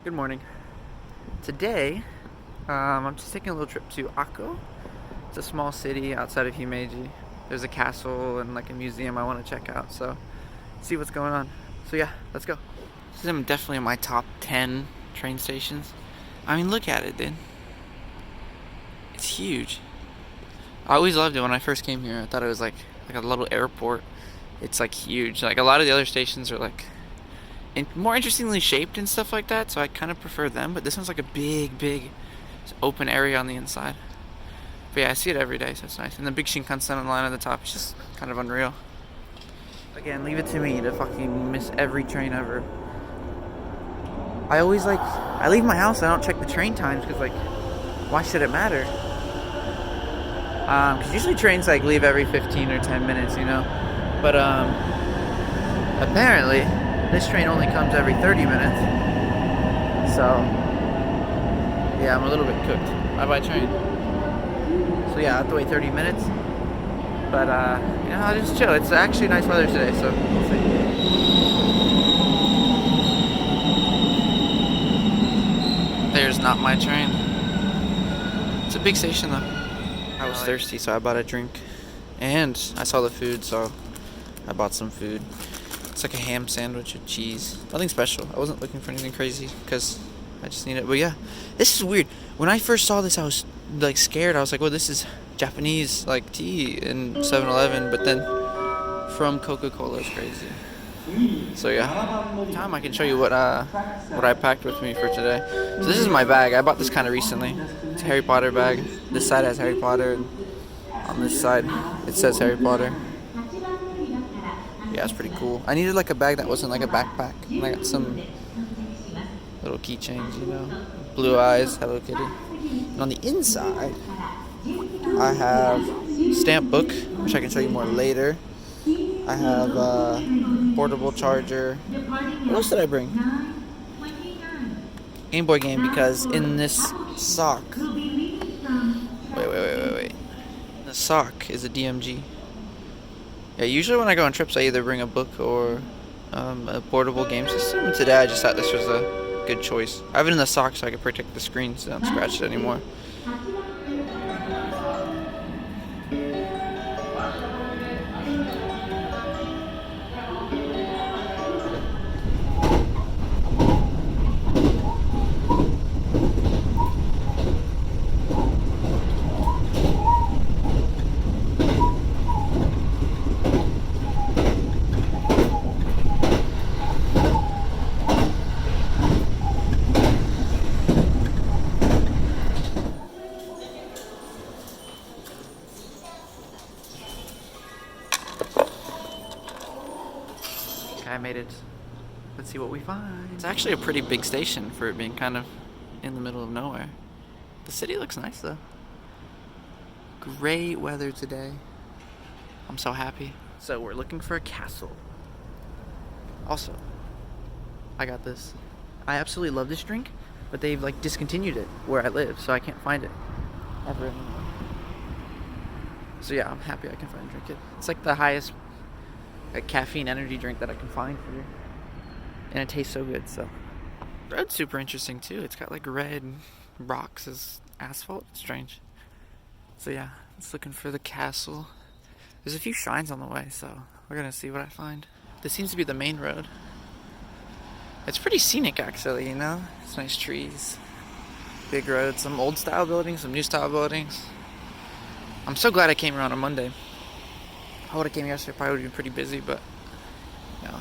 Good morning. Today, I'm just taking a little trip to Akko. It's a small city outside of Himeji. There's a castle and like a museum I want to check out, so see what's going on. So yeah, let's go. This is definitely in my top 10 train stations. I mean, look at it, dude. It's huge. I always loved it when I first came here. I thought it was like a little airport. It's like huge. Like a lot of the other stations are like more interestingly shaped and stuff like that, so I kind of prefer them, but this one's like a big open area on the inside. But yeah, I see it every day, so it's nice. And the big Shinkansen line at the top is just kind of unreal. Again, leave it to me to fucking miss every train ever. I leave my house, I don't check the train times, because like, why should it matter? Because usually trains like leave every 15 or 10 minutes, you know? But apparently, this train only comes every 30 minutes. So, yeah, I'm a little bit cooked. Bye-bye train. So yeah, I have to wait 30 minutes. But, you know, I'll just chill. It's actually nice weather today, so we'll see. There's not my train. It's a big station, though. I was thirsty, so I bought a drink. And I saw the food, so I bought some food. It's like a ham sandwich with cheese. Nothing special. I wasn't looking for anything crazy because I just need it. But yeah, this is weird. When I first saw this, I was like scared. I was like, well, this is Japanese like tea in 7-Eleven. But then from Coca-Cola is crazy. So yeah, time I can show you what I packed with me for today. So this is my bag. I bought this kind of recently. It's a Harry Potter bag. This side has Harry Potter, and on this side it says Harry Potter. Yeah, it's pretty cool. I needed like a bag that wasn't like a backpack. And I got some little keychains, you know. Blue eyes, Hello Kitty. And on the inside, I have stamp book, which I can show you more later. I have portable charger. What else did I bring? Game Boy game, because in this sock. Wait. The sock is a DMG. Yeah, usually when I go on trips, I either bring a book or a portable game system. And today I just thought this was a good choice. I have it in the sock so I can protect the screen so I don't scratch it anymore. I made it. Let's see what we find. It's actually a pretty big station for it being kind of in the middle of nowhere. The city looks nice though. Great weather today. I'm so happy. So we're looking for a castle. Also, I got this. I absolutely love this drink, but they've like discontinued it where I live, so I can't find it ever anymore. So yeah, I'm happy I can finally drink it. It's like the highest like caffeine energy drink that I can find here, and it tastes so good. So the road's super interesting too. It's got like red rocks as asphalt. It's strange. So yeah, it's looking for the castle. There's a few shrines on the way, so we're gonna see what I find. This seems to be the main road. It's pretty scenic actually, you know? It's nice trees, big road, some old style buildings, some new style buildings. I'm so glad I came here on a Monday. If I would have came yesterday, probably would have been pretty busy, but you know,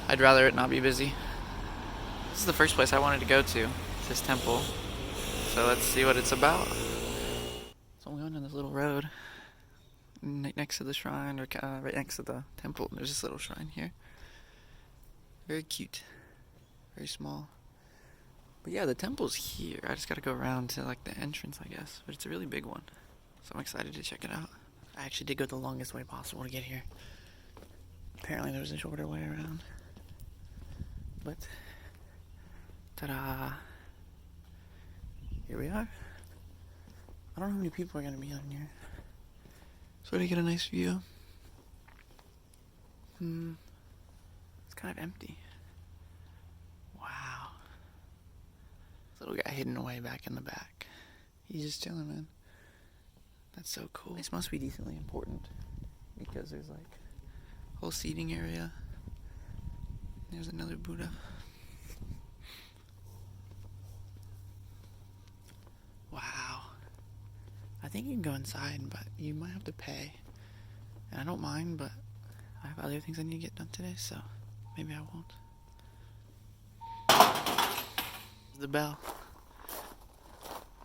I'd rather it not be busy. This is the first place I wanted to go to. It's this temple. So let's see what it's about. So I'm going on this little road next to the shrine, or right next to the temple. There's this little shrine here. Very cute. Very small. But yeah, the temple's here. I just gotta go around to like the entrance, I guess. But it's a really big one. So I'm excited to check it out. I actually did go the longest way possible to get here. Apparently there's a shorter way around. But, ta-da! Here we are. I don't know how many people are gonna be on here. So to get a nice view. It's kind of empty. Wow. little guy hidden away back in the back. He's just chilling, man. That's so cool. This must be decently important because there's like a whole seating area. There's another Buddha. Wow. I think you can go inside, but you might have to pay. And I don't mind, but I have other things I need to get done today, so maybe I won't. The bell.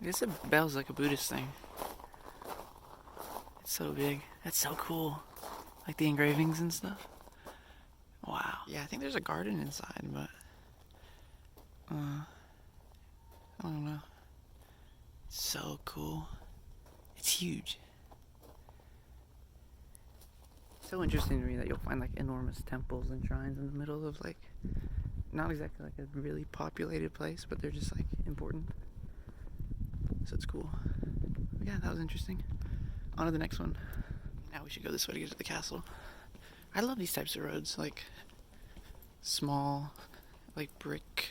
I guess the bell's like a Buddhist thing. It's so big. That's so cool. Like the engravings and stuff. Wow. Yeah, I think there's a garden inside, but I don't know. It's so cool. It's huge. It's so interesting to me that you'll find like enormous temples and shrines in the middle of like not exactly like a really populated place, but they're just like important. So it's cool. Yeah, that was interesting. On to the next one. Now we should go this way to get to the castle. I love these types of roads, like small, like brick,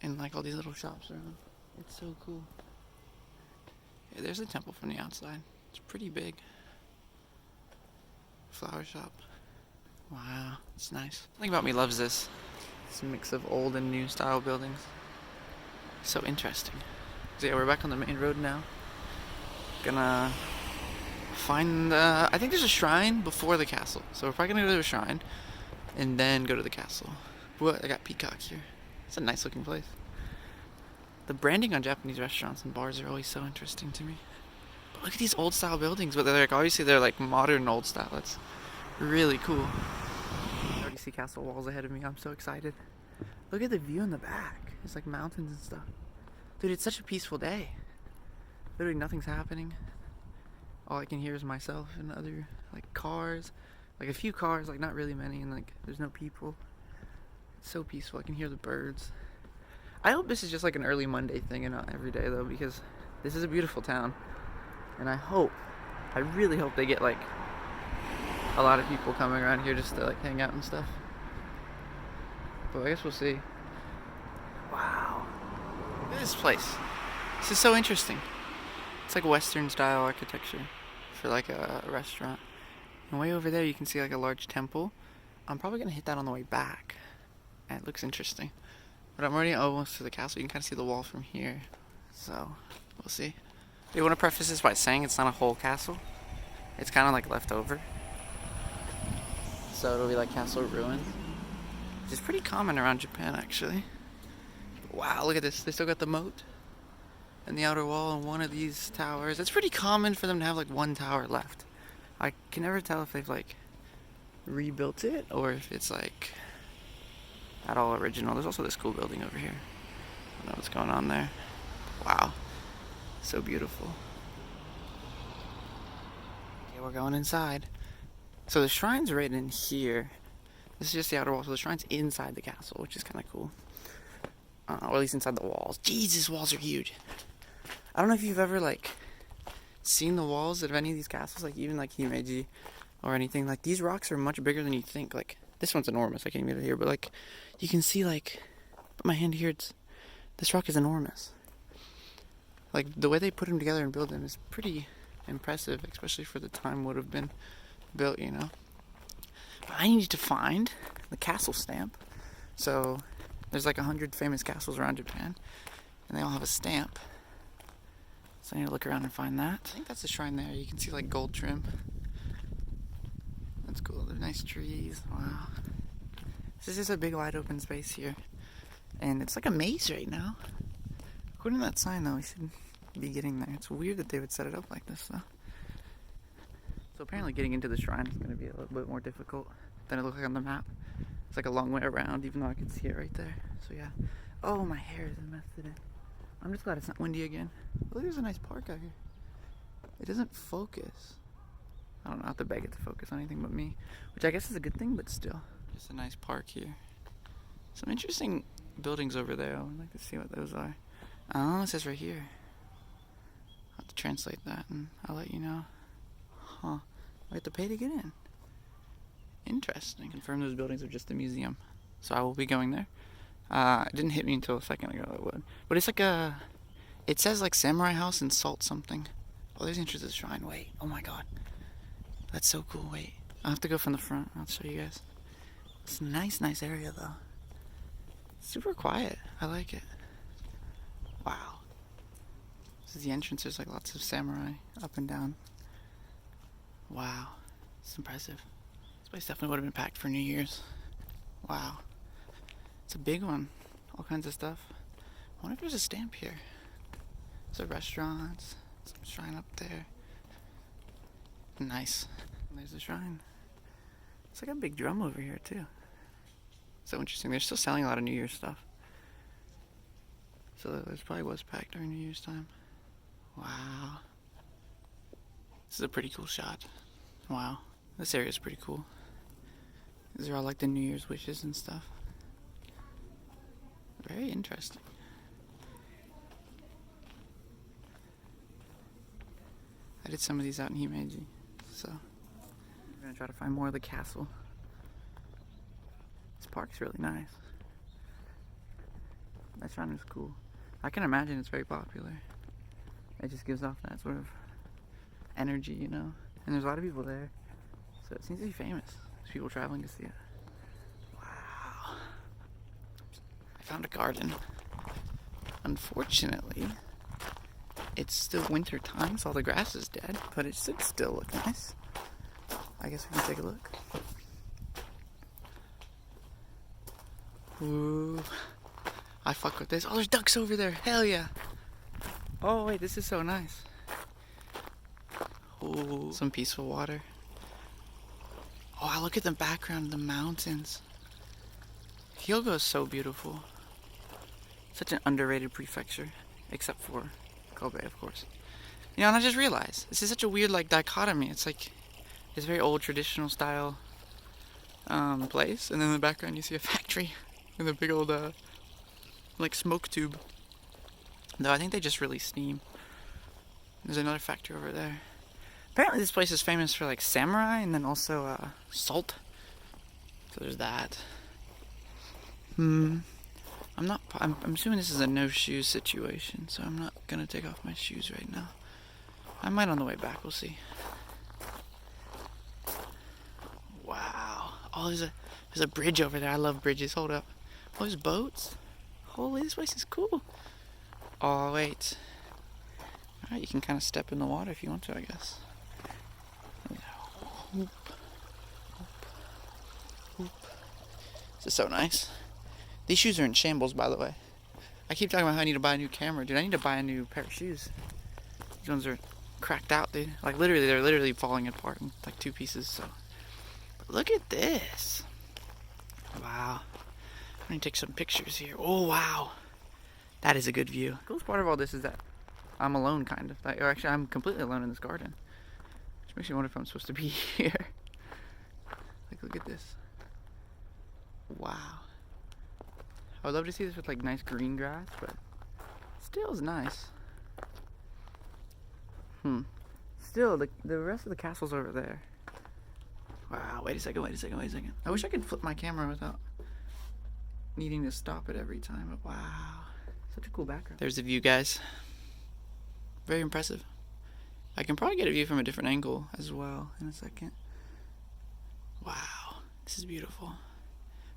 and like all these little shops around. It's so cool. Yeah, there's a temple from the outside. It's pretty big. Flower shop. Wow, it's nice. Something about me loves this. It's a mix of old and new style buildings. So interesting. So yeah, we're back on the main road now. Gonna find, I think there's a shrine before the castle. So we're probably gonna go to the shrine and then go to the castle. What? I got peacock here. It's a nice looking place. The branding on Japanese restaurants and bars are always so interesting to me. But look at these old style buildings, but they're like, obviously they're like modern old style. That's really cool. I already see castle walls ahead of me. I'm so excited. Look at the view in the back. It's like mountains and stuff. Dude, it's such a peaceful day. Literally nothing's happening. All I can hear is myself and other like cars. Like a few cars, like not really many, and like there's no people. It's so peaceful. I can hear the birds. I hope this is just like an early Monday thing and not every day though, because this is a beautiful town. And I really hope they get like a lot of people coming around here just to like hang out and stuff. But I guess we'll see. Wow. Look at this place. This is so interesting. It's like Western style architecture for like a restaurant. And way over there you can see like a large temple. I'm probably gonna hit that on the way back. And it looks interesting. But I'm already almost to the castle. You can kind of see the wall from here. So, we'll see. I want to preface this by saying it's not a whole castle. It's kind of like left over. So it'll be like castle ruins. Which is pretty common around Japan actually. Wow, look at this. They still got the moat and the outer wall on one of these towers. It's pretty common for them to have like one tower left. I can never tell if they've like rebuilt it or if it's like at all original. There's also this cool building over here. I don't know what's going on there. Wow. So beautiful. Okay, we're going inside. So the shrine's right in here. This is just the outer wall, so the shrine's inside the castle, which is kind of cool. Or at least inside the walls. Jesus, walls are huge. I don't know if you've ever, like, seen the walls of any of these castles, like, even, like, Himeji or anything. Like, these rocks are much bigger than you think. Like, this one's enormous. I can't even get it here. But, like, you can see, like, put my hand here. This rock is enormous. Like, the way they put them together and build them is pretty impressive, especially for the time would have been built, you know. But I need to find the castle stamp. So, there's like 100 famous castles around Japan, and they all have a stamp. So I need to look around and find that. I think that's the shrine there. You can see like gold trim. That's cool. There's nice trees. Wow. This is just a big wide open space here. And it's like a maze right now. According to that sign though, we should be getting there. It's weird that they would set it up like this though. So apparently getting into the shrine is going to be a little bit more difficult than it looks like on the map. It's like a long way around, even though I can see it right there. So yeah. Oh, my hair is messed today. I'm just glad it's not windy again. Look, there's a nice park out here. It doesn't focus. I don't know, I have to beg it to focus on anything but me. Which I guess is a good thing, but still. Just a nice park here. Some interesting buildings over there. I would like to see what those are. Oh, it says right here. I'll have to translate that and I'll let you know. Huh. I have to pay to get in. Interesting. Confirm those buildings are just a museum. So I will be going there. It didn't hit me until a second ago it would. But it's like it says like samurai house and salt something. Oh, there's the entrance to the shrine. Wait, oh my god. That's so cool, wait. I'll have to go from the front, I'll show you guys. It's a nice area though. Super quiet, I like it. Wow. This is the entrance, there's like lots of samurai up and down. Wow, it's impressive. This place definitely would have been packed for New Year's. Wow. It's a big one, all kinds of stuff. I wonder if there's a stamp here. There's a restaurant, some shrine up there. Nice. And there's the shrine. It's like a big drum over here too. So interesting. They're still selling a lot of New Year's stuff. So this probably was packed during New Year's time. Wow. This is a pretty cool shot. Wow. This area is pretty cool. These are all like the New Year's wishes and stuff. Very interesting. I did some of these out in Himeji, so I'm gonna try to find more of the castle. This park's really nice. That shrine is cool. I can imagine it's very popular. It just gives off that sort of energy, you know? And there's a lot of people there, so it seems to be famous. There's people traveling to see it. Wow. I found a garden. Unfortunately, it's still winter time, so all the grass is dead, but it should still look nice. I guess we can take a look. Ooh. I fuck with this. Oh, there's ducks over there. Hell yeah. Oh, wait, this is so nice. Ooh, some peaceful water. Oh, I look at the background of the mountains. Hyogo is so beautiful. Such an underrated prefecture, except for Kobe, of course. You know, and I just realized, this is such a weird, like, dichotomy. It's like, this very old traditional style place, and then in the background you see a factory with a big old, like, smoke tube. Though I think they just release steam. There's another factory over there. Apparently this place is famous for, like, samurai, and then also, salt. So there's that. I'm assuming this is a no shoes situation, so I'm not gonna take off my shoes right now. I might on the way back, we'll see. Wow. Oh, there's a bridge over there. I love bridges. Hold up. Oh, there's boats. Holy, this place is cool. Oh, wait. Alright, you can kind of step in the water if you want to, I guess. Whoop. Whoop. This is so nice. These shoes are in shambles, by the way. I keep talking about how I need to buy a new camera. Dude, I need to buy a new pair of shoes. These ones are cracked out, dude. Like, literally, they're literally falling apart in, like, two pieces, so. But look at this. Wow. I'm gonna take some pictures here. Oh, wow. That is a good view. The coolest part of all this is that I'm alone, kind of. Or actually, I'm completely alone in this garden. Which makes me wonder if I'm supposed to be here. Like, look at this. Wow. I would love to see this with, like, nice green grass, but still is nice. Still, the rest of the castle's over there. Wow, wait a second. I wish I could flip my camera without needing to stop it every time, but wow. Such a cool background. There's the view, guys. Very impressive. I can probably get a view from a different angle as well in a second. Wow, this is beautiful.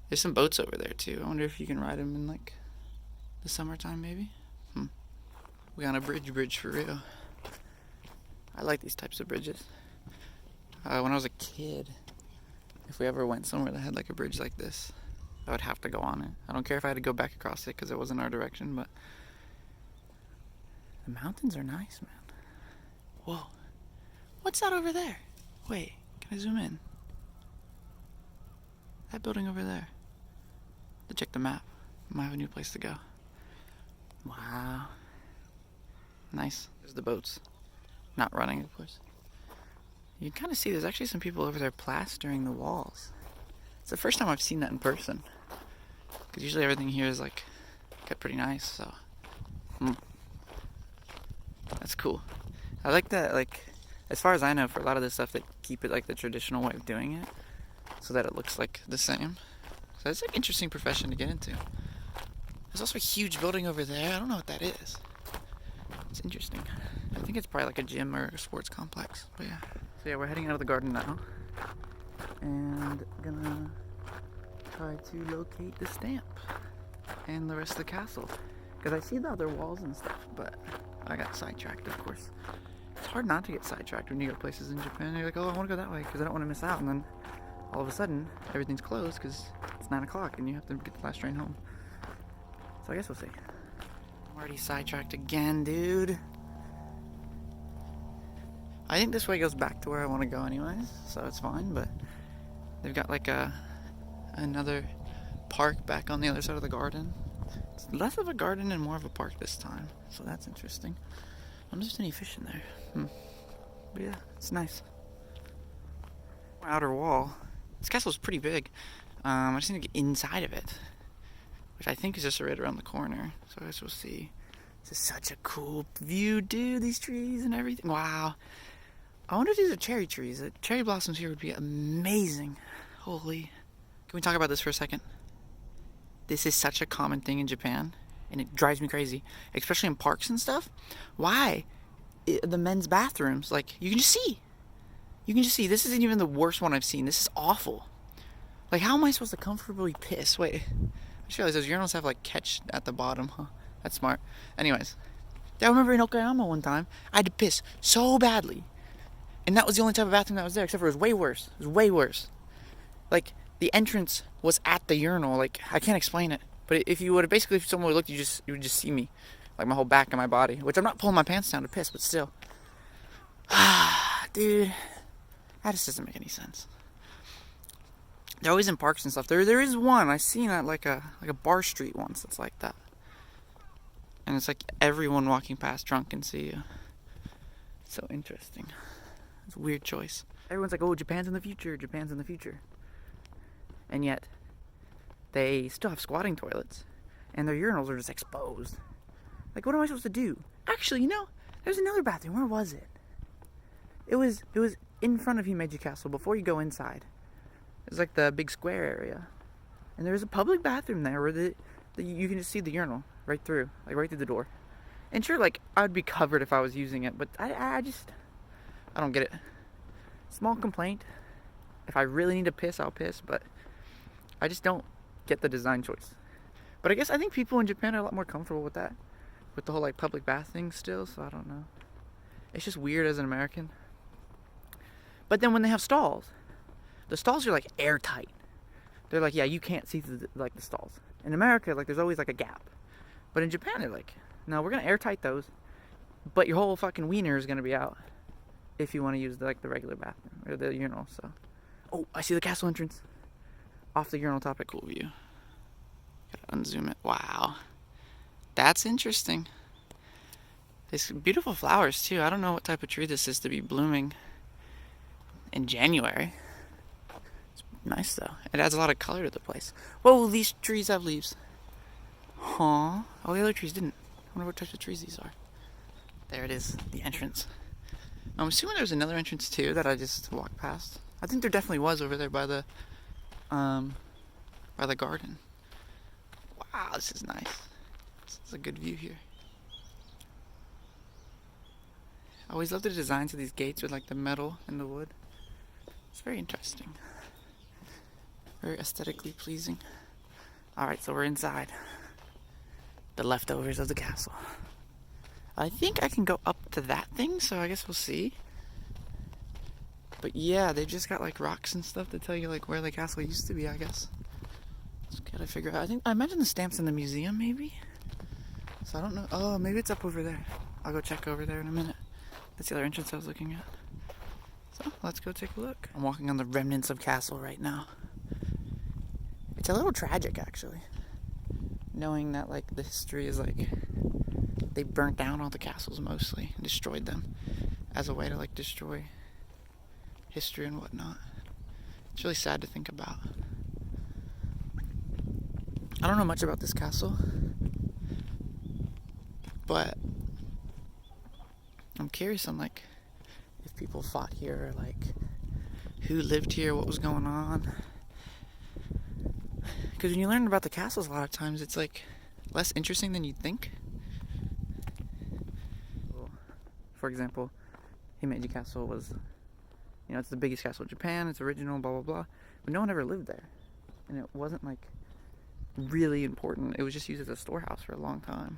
There's some boats over there too. I wonder if you can ride them in, like, the summertime maybe? We on a bridge for real. I like these types of bridges. When I was a kid, if we ever went somewhere that had, like, a bridge like this, I would have to go on it. I don't care if I had to go back across it because it wasn't our direction, but the mountains are nice, man. Whoa. What's that over there? Wait, can I zoom in? That building over there. To check the map. Might have a new place to go. Wow. Nice. There's the boats. Not running, of course. You can kind of see there's actually some people over there plastering the walls. It's the first time I've seen that in person. Because usually everything here is, like, kept pretty nice, so. That's cool. I like that, like, as far as I know, for a lot of this stuff, they keep it, like, the traditional way of doing it. So that it looks, like, the same. So it's, like, an interesting profession to get into. There's also a huge building over there. I don't know what that is. It's interesting. I think it's probably like a gym or a sports complex. But yeah. So yeah, we're heading out of the garden now. And gonna try to locate the stamp and the rest of the castle. Because I see the other walls and stuff, but I got sidetracked, of course. It's hard not to get sidetracked when you go places in Japan. You're like, oh, I want to go that way because I don't want to miss out. And then all of a sudden, everything's closed because it's 9 o'clock and you have to get the last train home. So I guess we'll see. I'm already sidetracked again, dude. I think this way goes back to where I want to go anyways, so it's fine, but they've got like another park back on the other side of the garden. It's less of a garden and more of a park this time, so that's interesting. I don't know if there's any fish in there. But yeah, it's nice. Outer wall. This castle's pretty big. I just need to get inside of it, which I think is just right around the corner. So I guess we'll see. This is such a cool view, dude. These trees and everything. Wow. I wonder if these are cherry trees. The cherry blossoms here would be amazing. Holy. Can we talk about this for a second? This is such a common thing in Japan, and it drives me crazy, especially in parks and stuff. Why? The men's bathrooms, like, you can just see. You can just see. This isn't even the worst one I've seen. This is awful. Like, how am I supposed to comfortably piss? Wait. I just realized those urinals have, like, catch at the bottom, huh? That's smart. Anyways. I remember in Okayama one time, I had to piss so badly. And that was the only type of bathroom that was there, except for it was way worse. It was way worse. Like, the entrance was at the urinal. Like, I can't explain it. But if you would have, basically, if someone would have looked, you would just see me. Like, my whole back and my body. Which I'm not pulling my pants down to piss, but still. Dude. That just doesn't make any sense. They're always in parks and stuff. There is one. I seen at like a bar street once that's like that. And it's like everyone walking past drunk can see you. It's so interesting. It's a weird choice. Everyone's like, oh, Japan's in the future. Japan's in the future. And yet, they still have squatting toilets. And their urinals are just exposed. Like, what am I supposed to do? Actually, you know, there's another bathroom. Where was it? It was in front of Himeji Castle before you go inside. It's like the big square area. And there's a public bathroom there where you can just see the urinal right through. Like, right through the door. And sure, like, I would be covered if I was using it. But I don't get it. Small complaint. If I really need to piss, I'll piss. But I just don't get the design choice. But I think people in Japan are a lot more comfortable with that. With the whole, like, public bath thing still. So I don't know. It's just weird as an American. But then when they have stalls, the stalls are, like, airtight. They're like, yeah, you can't see through the stalls. In America, like, there's always, like, a gap. But in Japan, they're like, no, we're going to airtight those. But your whole fucking wiener is going to be out. If you want to use, the regular bathroom. Or the urinal, so. Oh, I see the castle entrance. Off the urinal topic. Cool view. Gotta unzoom it. Wow. That's interesting. There's beautiful flowers, too. I don't know what type of tree this is to be blooming in January. It's nice, though. It adds a lot of color to the place. Whoa, these trees have leaves. Huh? Oh, the other trees didn't. I wonder what types of trees these are. There it is, the entrance. I'm assuming there's another entrance, too, that I just walked past. I think there definitely was over there by the garden. Wow, this is nice. This is a good view here. I always love the designs of these gates with, like, the metal and the wood. It's very interesting. Very aesthetically pleasing. Alright, so we're inside. The leftovers of the castle. I think I can go up to that thing, so I guess we'll see. But yeah, they've just got, like, rocks and stuff to tell you, like, where the castle used to be, I guess. Just gotta figure out. I imagine the stamp's in the museum, maybe? So I don't know. Oh, maybe it's up over there. I'll go check over there in a minute. That's the other entrance I was looking at. So, let's go take a look. I'm walking on the remnants of castle right now. It's a little tragic, actually. Knowing that, like, the history is, like, they burnt down all the castles mostly and destroyed them as a way to, like, destroy history and whatnot. It's really sad to think about. I don't know much about this castle, but I'm curious on, like, if people fought here, or, like, who lived here, what was going on. Because when you learn about the castles, a lot of times it's like less interesting than you'd think. For example, Himeji Castle was, it's the biggest castle in Japan, it's original, blah, blah, blah. But no one ever lived there. And it wasn't, like, really important. It was just used as a storehouse for a long time.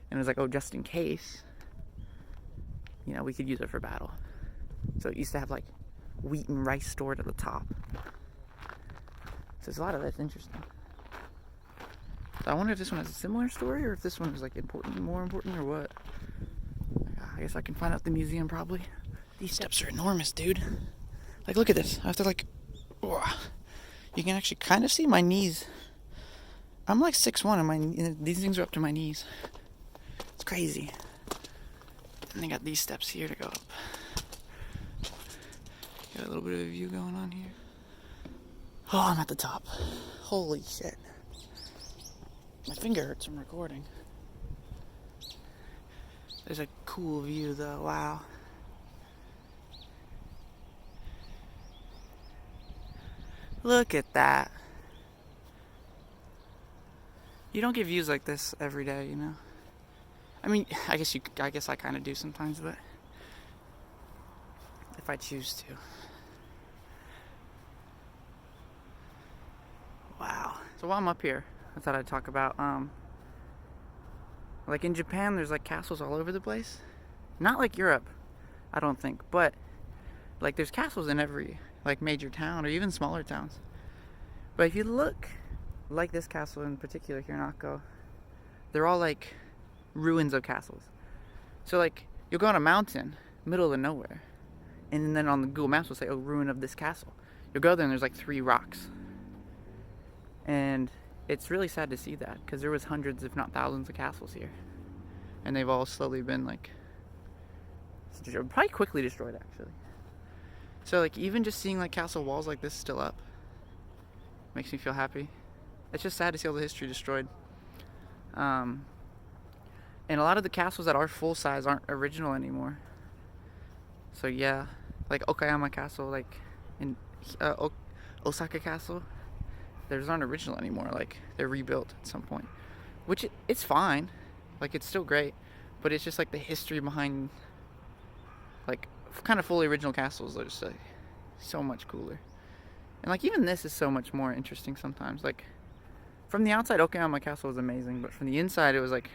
And it was like, oh, just in case, we could use it for battle. So it used to have, like, wheat and rice stored at the top. So there's a lot of that's interesting. So I wonder if this one has a similar story, or if this one was, like, more important, or what. I guess I can find out at the museum, probably. These steps are enormous, dude. Like, look at this. I have to, like, you can actually kind of see my knees. I'm like 6'1", and these things are up to my knees. It's crazy. And they got these steps here to go up. Got a little bit of a view going on here. Oh, I'm at the top. Holy shit. My finger hurts from recording. There's a cool view, though. Wow. Look at that. You don't get views like this every day, I mean, I guess I kind of do sometimes, but if I choose to. Wow. So while I'm up here, I thought I'd talk about, like in Japan, there's like castles all over the place. Not like Europe, I don't think, but like there's castles in every like major town or even smaller towns. But if you look, like this castle in particular here in Akko, they're all like ruins of castles. So like you'll go on a mountain, middle of nowhere, and then on the Google Maps will say, oh, ruin of this castle. You'll go there and there's like 3 rocks. And it's really sad to see that, because there was hundreds, if not thousands, of castles here. And they've all slowly been like, probably quickly destroyed actually. So like even just seeing like castle walls like this still up makes me feel happy. It's just sad to see all the history destroyed. And a lot of the castles that are full size aren't original anymore. So yeah, like Okayama Castle, like in Osaka Castle, those aren't original anymore. Like they're rebuilt at some point, which it's fine. Like it's still great, but it's just like the history behind like kind of fully original castles are just like so much cooler. And like even this is so much more interesting sometimes. Like from the outside, Okayama Castle was amazing, but from the inside, it was like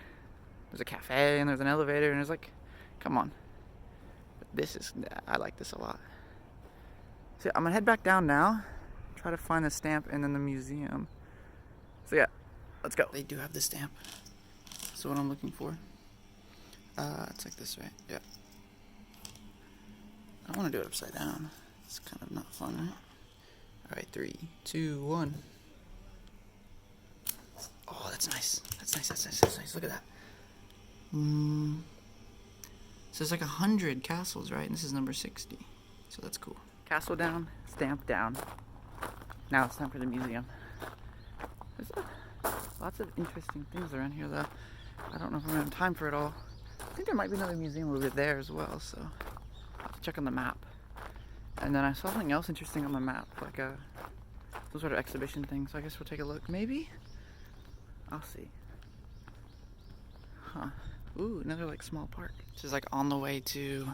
there's a cafe and there's an elevator, and it's like, come on. I like this a lot. So I'm gonna head back down now, try to find the stamp and then the museum. So yeah, let's go. They do have the stamp. That's what I'm looking for. It's like this, right? Yeah. I want to do it upside down. It's kind of not fun, right? Alright, 3, 2, 1. Oh, that's nice. That's nice. Look at that. So there's like 100 castles, right? And this is number 60. So that's cool. Castle down, stamp down. Now it's time for the museum. There's lots of interesting things around here, though. I don't know if I'm gonna have time for it all. I think there might be another museum over there as well, so I'll have to check on the map. And then I saw something else interesting on the map, like some sort of exhibition thing, so I guess we'll take a look. Maybe? I'll see. Huh. Ooh, another like small park. This is like on the way to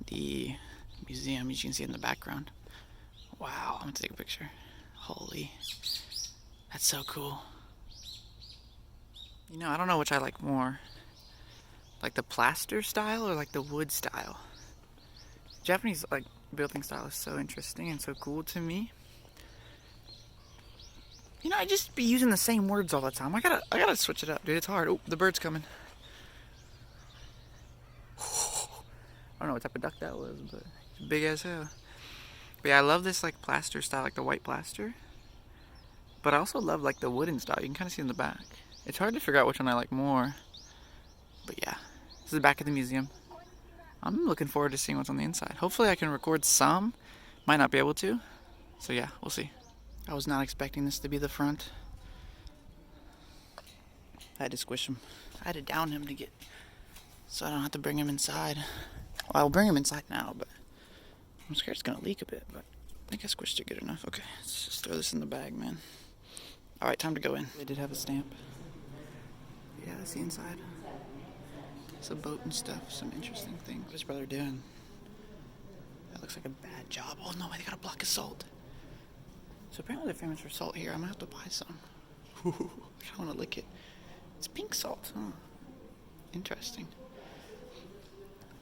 the museum, as you can see in the background. Wow, I'm gonna take a picture. Holy, that's so cool. I don't know which I like more. Like the plaster style or like the wood style. Japanese like building style is so interesting and so cool to me. I just be using the same words all the time. I gotta switch it up, dude. It's hard. Oh, the bird's coming. I don't know what type of duck that was, but it's big as hell. But yeah, I love this like plaster style, like the white plaster. But I also love like the wooden style. You can kind of see in the back. It's hard to figure out which one I like more. But yeah, this is the back of the museum. I'm looking forward to seeing what's on the inside. Hopefully I can record some. Might not be able to. So yeah, we'll see. I was not expecting this to be the front. I had to squish him. I had to down him to get, so I don't have to bring him inside. Well, I'll bring him inside now, but I'm scared it's gonna leak a bit, but I think I squished it good enough. Okay, let's just throw this in the bag, man. Alright, time to go in. They did have a stamp. Yeah, that's the inside. It's a boat and stuff, some interesting things. What's his brother doing? That looks like a bad job. Oh no, they got a block of salt. So apparently they're famous for salt here. I'm gonna have to buy some. I kinda wanna lick it. It's pink salt, huh? Interesting.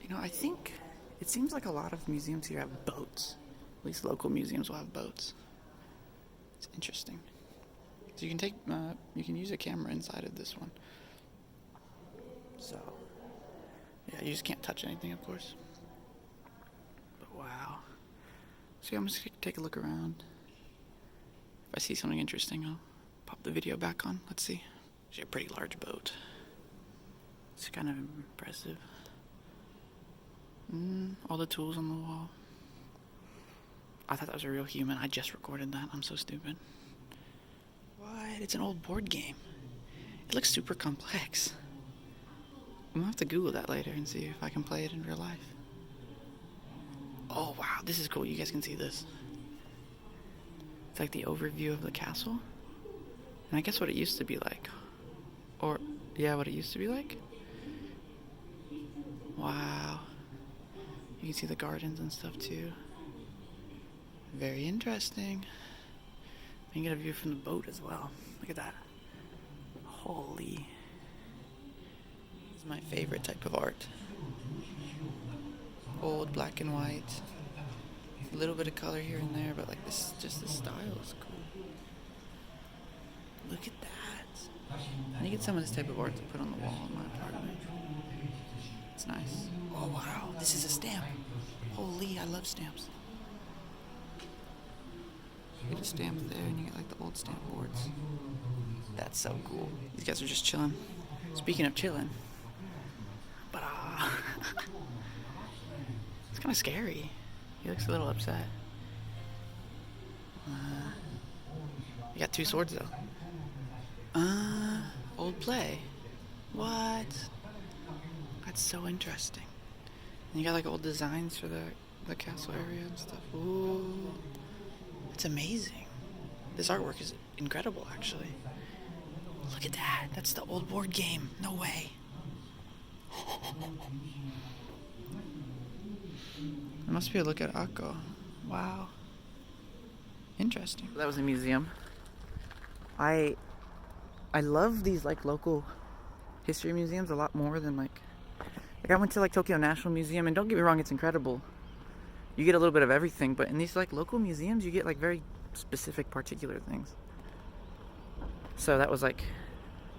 You know, I think it seems like a lot of museums here have boats. At least local museums will have boats. It's interesting. So you can use a camera inside of this one. So, yeah, you just can't touch anything, of course. But wow. So yeah, I'm just gonna take a look around. If I see something interesting, I'll pop the video back on. Let's see. It's a pretty large boat. It's kind of impressive. All the tools on the wall. I thought that was a real human. I just recorded that. I'm so stupid. What? It's an old board game. It looks super complex. I'm gonna have to Google that later and see if I can play it in real life. Oh wow, this is cool. You guys can see this. It's like the overview of the castle. And I guess what it used to be like. Or, yeah, what it used to be like. Wow. You can see the gardens and stuff too. Very interesting. You can get a view from the boat as well. Look at that. Holy. This is my favorite type of art. Old black and white. A little bit of color here and there, but like this, just the style is cool. Look at that. I need to get some of this type of art to put on the wall in my apartment. It's nice. Oh wow, this is a stamp. Holy, I love stamps. You get a stamp there and you get like the old stamp boards. That's so cool. These guys are just chilling. Speaking of chilling. But it's kind of scary. He looks a little upset. You got two swords though. Old play. What? That's so interesting. And you got like old designs for the castle area and stuff. Ooh. It's amazing. This artwork is incredible, actually. Look at that. That's the old board game. No way. There must be a look at Hyogo. Wow. Interesting. That was a museum. I love these like local history museums a lot more than like I went to like Tokyo National Museum, and don't get me wrong, it's incredible. You get a little bit of everything, but in these like local museums you get like very specific particular things. So that was like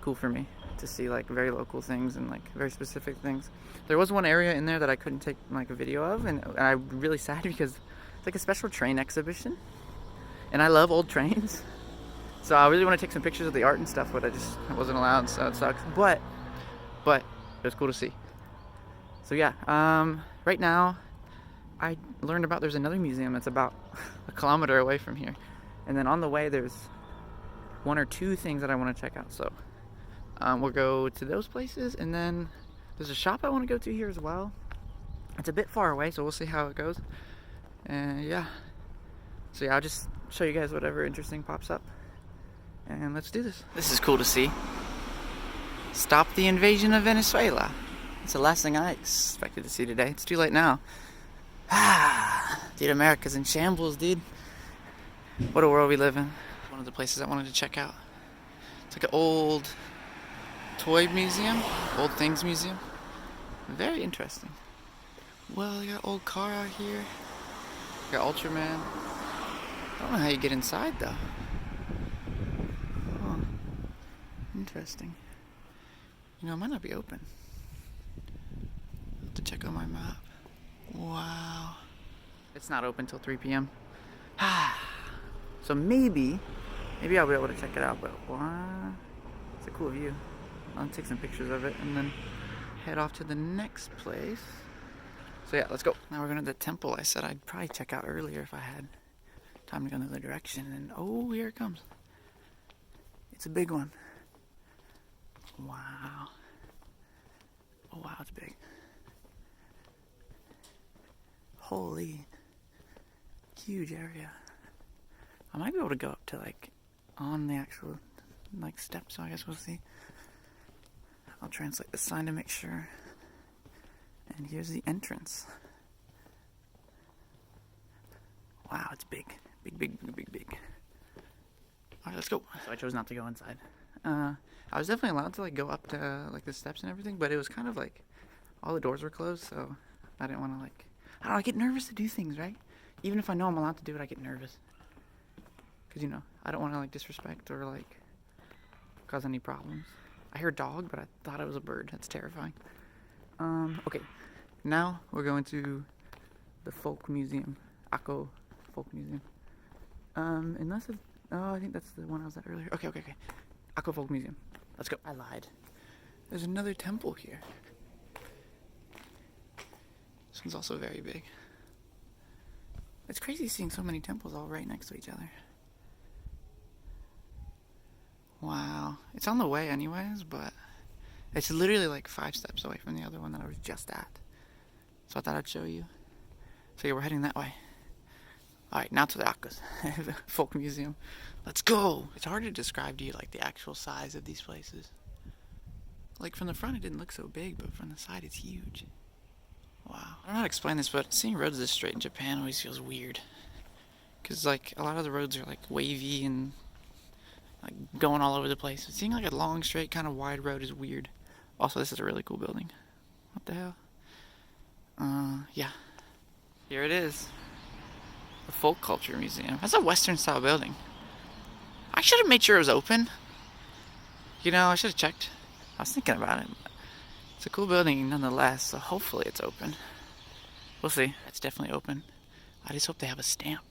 cool for me to see like very local things and like very specific things. There was one area in there that I couldn't take like a video of, and I'm really sad because it's like a special train exhibition, and I love old trains. So I really want to take some pictures of the art and stuff, but I wasn't allowed, so it sucks. But it was cool to see. So yeah, right now I learned about there's another museum that's about a kilometer away from here, and then on the way there's one or two things that I want to check out. So we'll go to those places, and then there's a shop I want to go to here as well. It's a bit far away, so we'll see how it goes. And yeah, so yeah, I'll just show you guys whatever interesting pops up, and let's do this. This is cool to see. Stop the invasion of Venezuela. It's the last thing I expected to see today. It's too late now. Dude, America's in shambles, dude. What a world we live in. One of the places I wanted to check out. It's like an old toy museum, old things museum. Very interesting. Well, you got old car out here. You got Ultraman. I don't know how you get inside though. Huh. Interesting. You know, it might not be open. I'll have to check on my map. Wow. It's not open till 3 p.m. So maybe I'll be able to check it out, but wow. It's a cool view. I'll take some pictures of it and then head off to the next place. So yeah, let's go. Now we're going to the temple I said I'd probably check out earlier if I had time to go in the other direction. And oh, here it comes. It's a big one. Wow. Oh wow, it's big. Holy. Huge area. I might be able to go up to like on the actual like steps, so I guess we'll see. I'll translate the sign to make sure. And here's the entrance. Wow, it's big. Big. Alright, let's go. So I chose not to go inside. I was definitely allowed to like go up to like the steps and everything, but it was kind of like all the doors were closed, so I didn't want to like, I don't know, I get nervous to do things, right? Even if I know I'm allowed to do it, I get nervous. Because, you know, I don't want to like disrespect or like cause any problems. I hear dog, but I thought it was a bird. That's terrifying. Okay. Now we're going to the folk museum. Hyogo Folk Museum. Unless it's, oh, I think that's the one I was at earlier. Okay. Hyogo Folk Museum. Let's go. I lied. There's another temple here. This one's also very big. It's crazy seeing so many temples all right next to each other. Wow. It's on the way anyways, but it's literally like 5 steps away from the other one that I was just at. So I thought I'd show you. So yeah, we're heading that way. Alright, now to the Hyogo Folk Museum. Let's go! It's hard to describe to you like the actual size of these places. Like from the front it didn't look so big, but from the side it's huge. Wow. I don't know how to explain this, but seeing roads this straight in Japan always feels weird. Because like a lot of the roads are like wavy and like going all over the place. But seeing like a long, straight, kind of wide road is weird. Also, this is a really cool building. What the hell? Yeah. Here it is. The Folk Culture Museum. That's a Western style building. I should have made sure it was open. You know, I should have checked. I was thinking about it. It's a cool building nonetheless, so hopefully it's open. We'll see. It's definitely open. I just hope they have a stamp.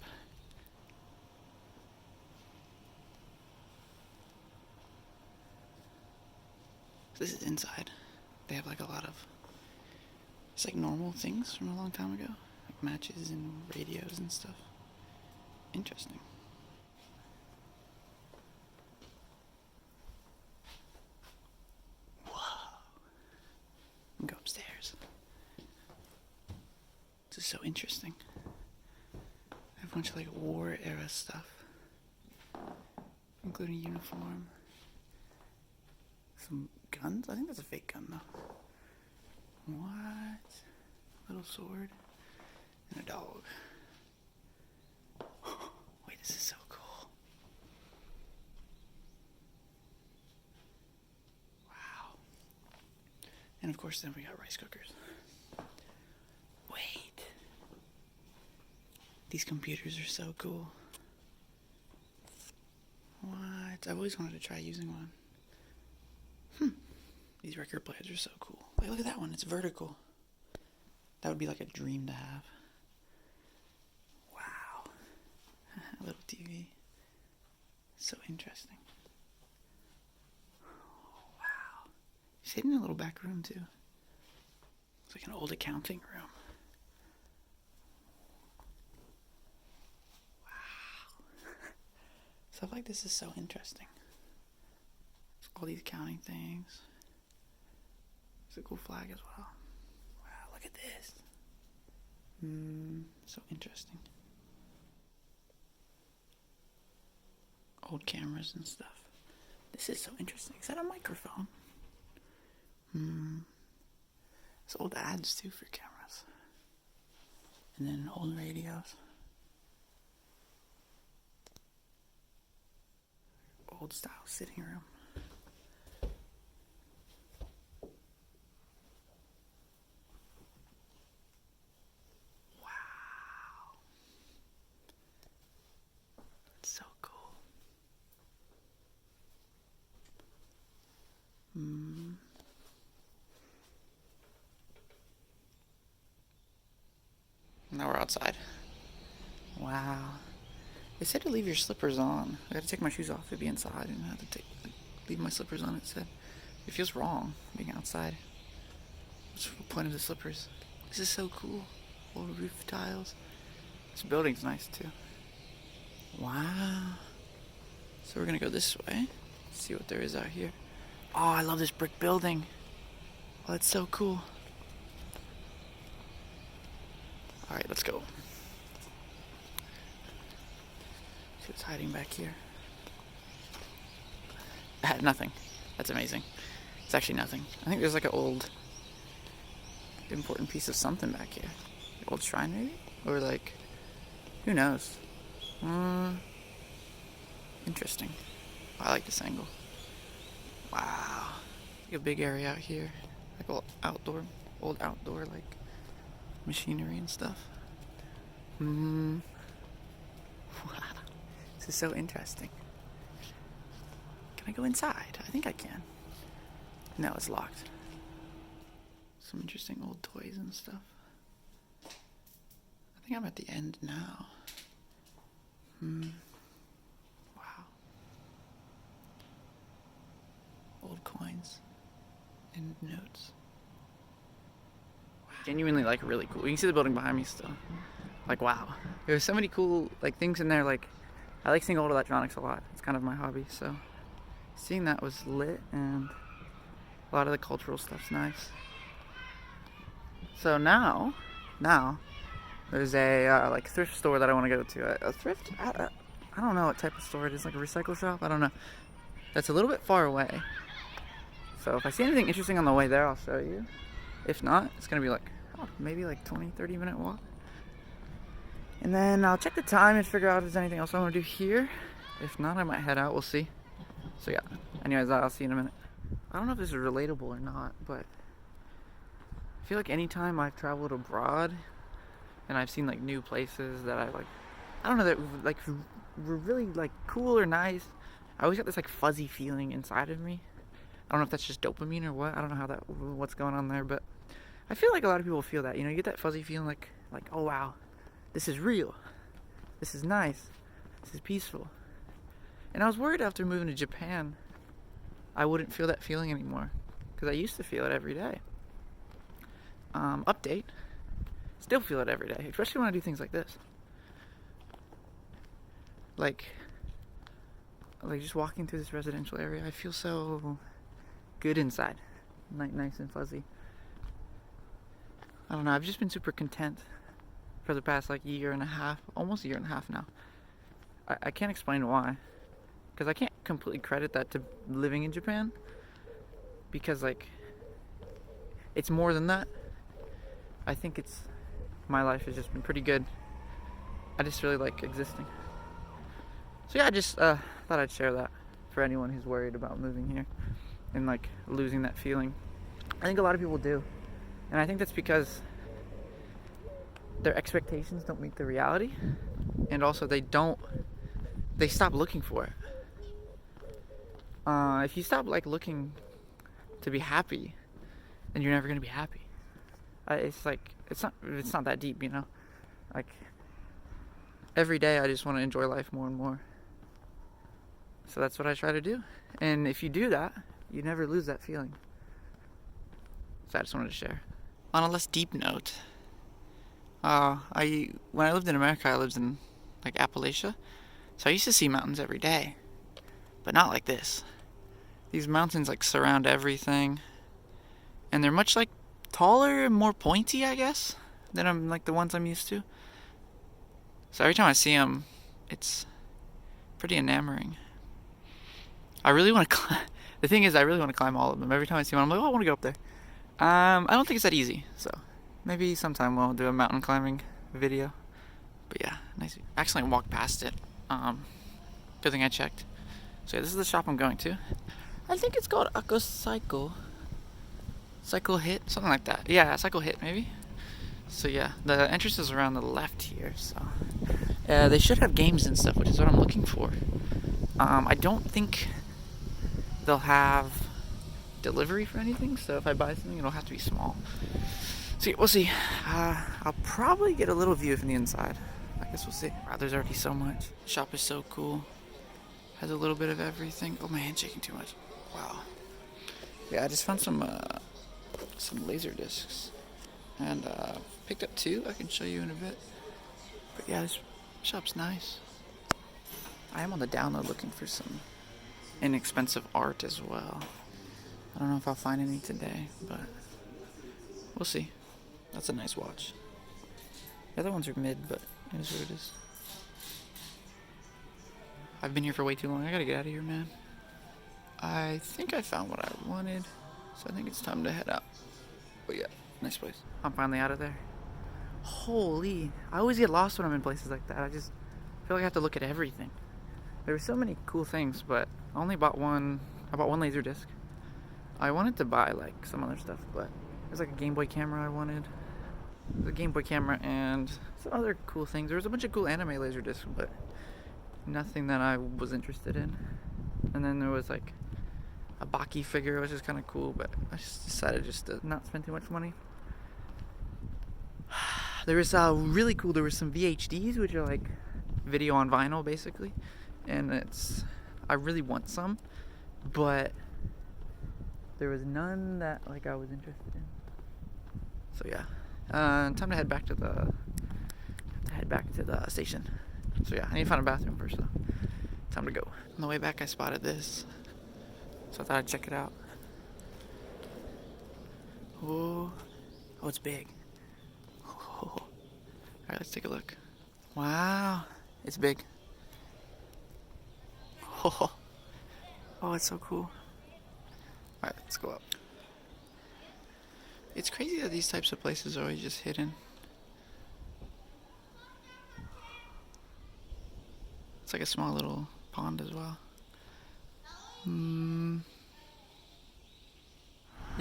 This is inside. They have like a lot of, it's like normal things from a long time ago. Like matches and radios and stuff. Interesting. Go upstairs. This is so interesting. I have a bunch of like war era stuff, including uniform. Some guns? I think that's a fake gun though. What? Little sword and a dog. Wait, this is so cool. And of course then we got rice cookers. Wait. These computers are so cool. What? I've always wanted to try using one. These record players are so cool. Wait, look at that one. It's vertical. That would be like a dream to have. Wow. A little TV. So interesting. It's hidden in a little back room too. It's like an old accounting room. Wow. Stuff like this is so interesting. All these accounting things. It's a cool flag as well. Wow, look at this. So interesting. Old cameras and stuff. This is so interesting. Is that a microphone? It's old ads too for cameras. And then old radios. Old style sitting room. Wow. That's so cool. Now we're outside. Wow. They said to leave your slippers on. I had to take my shoes off to be inside, and I had to leave my slippers on. It said it feels wrong being outside. What's the point of the slippers? This is so cool. Old roof tiles. This building's nice too. Wow. So we're gonna go this way. See what there is out here. Oh, I love this brick building. Oh, that's so cool. Alright, let's go. See what's hiding back here. Nothing. That's amazing. It's actually nothing. I think there's like an old important piece of something back here. Old shrine maybe? Or like, who knows? Interesting. I like this angle. Wow. Like a big area out here. Like old outdoor like machinery and stuff. Wow. This is so interesting. Can I go inside? I think I can. No, it's locked. Some interesting old toys and stuff. I think I'm at the end now. Wow. Old coins and notes. Wow. Genuinely like really cool. You can see the building behind me still. Like wow. There's so many cool like things in there. Like I like seeing old electronics a lot. It's kind of my hobby, so seeing that was lit, and a lot of the cultural stuff's nice. So now there's a like thrift store that I want to go to. A thrift? I don't know what type of store it is. Like a recycle shop? I don't know. That's a little bit far away. So if I see anything interesting on the way there, I'll show you. If not, it's gonna be like maybe like 20-30 minute walk. And then I'll check the time and figure out if there's anything else I want to do here. If not, I might head out. We'll see. So yeah. Anyways, I'll see you in a minute. I don't know if this is relatable or not, but I feel like anytime I've traveled abroad and I've seen like new places that I like, I don't know, that like were really like cool or nice, I always got this like fuzzy feeling inside of me. I don't know if that's just dopamine or what. I don't know what's going on there, but I feel like a lot of people feel that. You know, you get that fuzzy feeling like oh wow, this is real. This is nice. This is peaceful. And I was worried after moving to Japan I wouldn't feel that feeling anymore, because I used to feel it every day. Update. Still feel it every day, especially when I do things like this. Like just walking through this residential area, I feel so good inside. Nice and fuzzy. I don't know, I've just been super content for the past like year and a half, almost a year and a half now. I can't explain why, because I can't completely credit that to living in Japan, because like it's more than that. I think my life has just been pretty good. I just really like existing. So yeah, I just thought I'd share that for anyone who's worried about moving here and like losing that feeling. I think a lot of people do, and I think that's because their expectations don't meet the reality, and also they stop looking for it. If you stop like looking to be happy, then you're never gonna be happy. It's not that deep, you know. Like every day, I just want to enjoy life more and more. So that's what I try to do. And if you do that, you never lose that feeling. So I just wanted to share. On a less deep note, when I lived in America, I lived in like Appalachia, so I used to see mountains every day, but not like this. These mountains like surround everything, and they're much like taller and more pointy, I guess, than the ones I'm used to. So every time I see them, it's pretty enamoring. I really want to climb. The thing is, I really want to climb all of them. Every time I see one, I'm like, oh, I want to go up there. I don't think it's that easy, so maybe sometime we'll do a mountain climbing video. But yeah, nice. I accidentally walked past it. Good thing I checked. So yeah, this is the shop I'm going to. I think it's called Cycle Hit, something like that. Yeah, Cycle Hit maybe. So yeah, the entrance is around the left here. So they should have games and stuff, which is what I'm looking for. I don't think they'll have delivery for anything, so if I buy something, it'll have to be small. So yeah, we'll see. I'll probably get a little view from the inside. I guess we'll see. Wow, there's already so much. The shop is so cool. Has a little bit of everything. Oh, my hand's shaking too much. Wow. Yeah, I just found some laser discs, and picked up 2. I can show you in a bit. But yeah, this shop's nice. I am on the download looking for some inexpensive art as well. I don't know if I'll find any today, but we'll see. That's a nice watch. The other ones are mid, but it is what it is. I've been here for way too long. I gotta get out of here, man. I think I found what I wanted. So I think it's time to head out. But yeah, nice place. I'm finally out of there. Holy, I always get lost when I'm in places like that. I just feel like I have to look at everything. There were so many cool things, but I only bought one. I bought one laser disc. I wanted to buy like some other stuff, but there's like a Game Boy camera I wanted. The Game Boy camera and some other cool things. There was a bunch of cool anime laser discs, but nothing that I was interested in. And then there was like a Baki figure, which is kind of cool, but I just decided just to not spend too much money. There was really cool. There were some VHDs, which are like video on vinyl, basically, and I really want some, but there was none that like I was interested in. So yeah, time to head back to the station. So yeah, I need to find a bathroom first though. Time to go. On the way back, I spotted this, so I thought I'd check it out. Oh, it's big. Oh. All right, let's take a look. Wow, it's big. Oh, it's so cool. All right, let's go up. It's crazy that these types of places are always just hidden. It's like a small little pond as well. Yeah,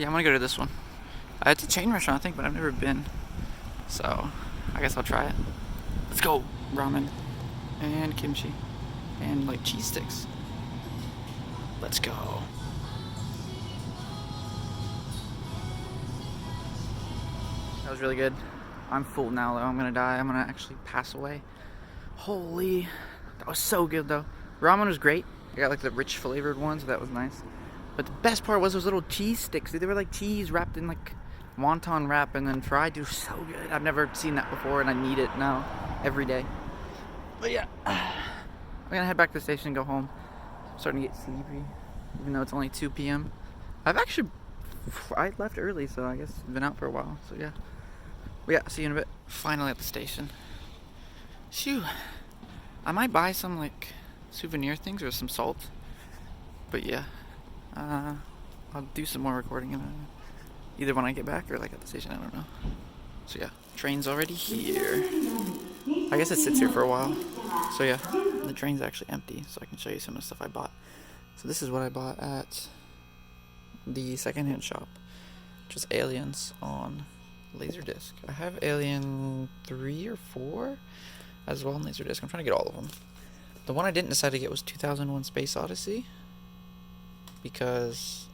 I'm gonna go to this one. It's a chain restaurant, I think, but I've never been. So, I guess I'll try it. Let's go! Ramen. And kimchi. And, like, cheese sticks. Let's go. That was really good. I'm full now, though. I'm gonna die. I'm gonna actually pass away. Holy. That was so good, though. Ramen was great. I got, like, the rich flavored one, so that was nice. But the best part was those little cheese sticks. They were like cheese wrapped in, like, wonton wrap and then fried. Dude, so good. I've never seen that before, and I need it now every day. But yeah, I'm gonna head back to the station and go home. I'm starting to get sleepy, even though it's only 2 p.m. I left early, so I guess I've been out for a while. So yeah. But yeah, see you in a bit. Finally at the station. Shoo. I might buy some like souvenir things or some salt. But yeah, I'll do some more recording either when I get back or like at the station, I don't know. So yeah, train's already here. I guess it sits here for a while. So yeah, the train's actually empty, so I can show you some of the stuff I bought. So this is what I bought at the secondhand shop, which is Aliens on Laserdisc. I have Alien 3 or 4 as well on Laserdisc. I'm trying to get all of them. The one I didn't decide to get was 2001 Space Odyssey, because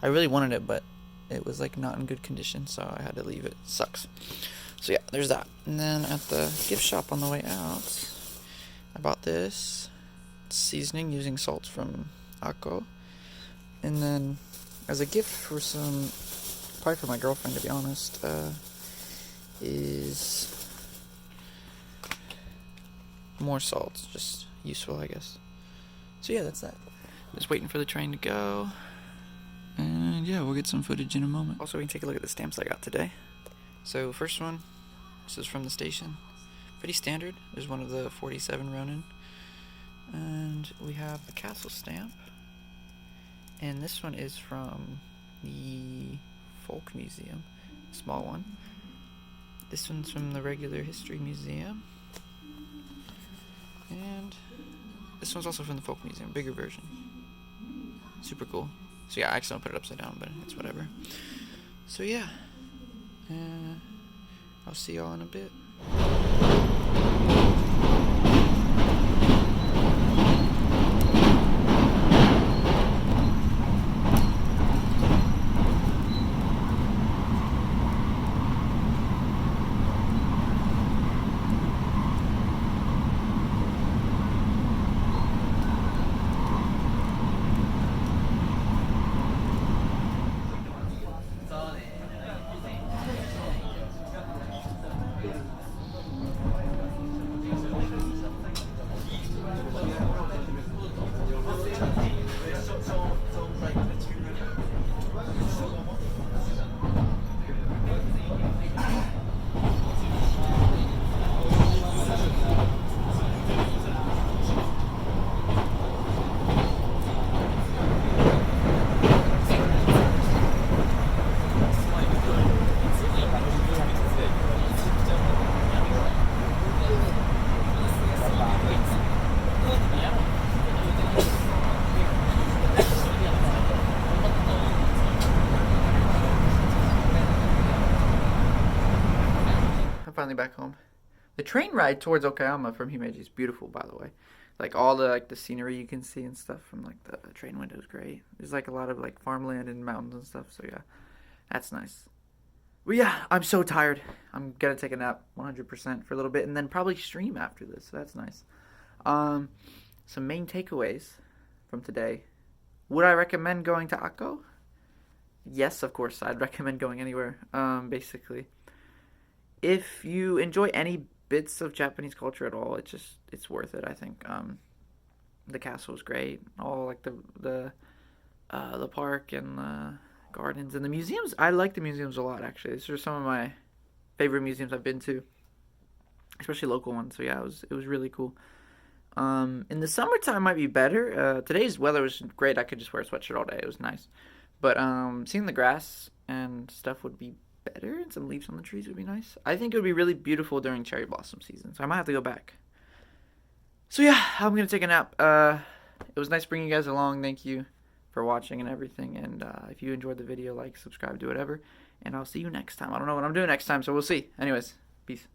I really wanted it, but it was like not in good condition, so I had to leave it. Sucks. So yeah, there's that. And then at the gift shop on the way out, I bought this seasoning using salts from Hyogo. And then as a gift for probably for my girlfriend, to be honest, is more salt. Just useful, I guess. So yeah, that's that. Just waiting for the train to go. And yeah, we'll get some footage in a moment. Also, we can take a look at the stamps I got today. So first one, this is from the station. Pretty standard. There's one of the 47 Ronin. And we have the castle stamp. And this one is from the Folk Museum, small one. This one's from the regular History Museum. And this one's also from the Folk Museum, bigger version. Super cool. So yeah, I accidentally put it upside down, but it's whatever. So yeah, I'll see y'all in a bit. finally back home. The train ride towards Okayama from Himeji is beautiful, by the way. Like all the like the scenery you can see and stuff from like the train window is great. There's like a lot of like farmland and mountains and stuff. So yeah, that's nice. Well, yeah, I'm so tired. I'm gonna take a nap 100% for a little bit and then probably stream after this. So that's nice. Um, some main takeaways from today. Would I recommend going to Akko? Yes, of course. I'd recommend going anywhere. Basically, if you enjoy any bits of Japanese culture at all, it's worth it. I think. The castle is great. All like the park and the gardens and the museums. I like the museums a lot. Actually, these are some of my favorite museums I've been to, especially local ones. So yeah, it was really cool. In the summertime might be better. Today's weather was great. I could just wear a sweatshirt all day. It was nice. But seeing the grass and stuff would be better, and some leaves on the trees would be nice. I think it would be really beautiful during cherry blossom season. So I might have to go back. So yeah, I'm gonna take a nap. It was nice bringing you guys along. Thank you for watching and everything. And if you enjoyed the video, like, subscribe, do whatever. And I'll see you next time. I don't know what I'm doing next time, so we'll see. Anyways, peace.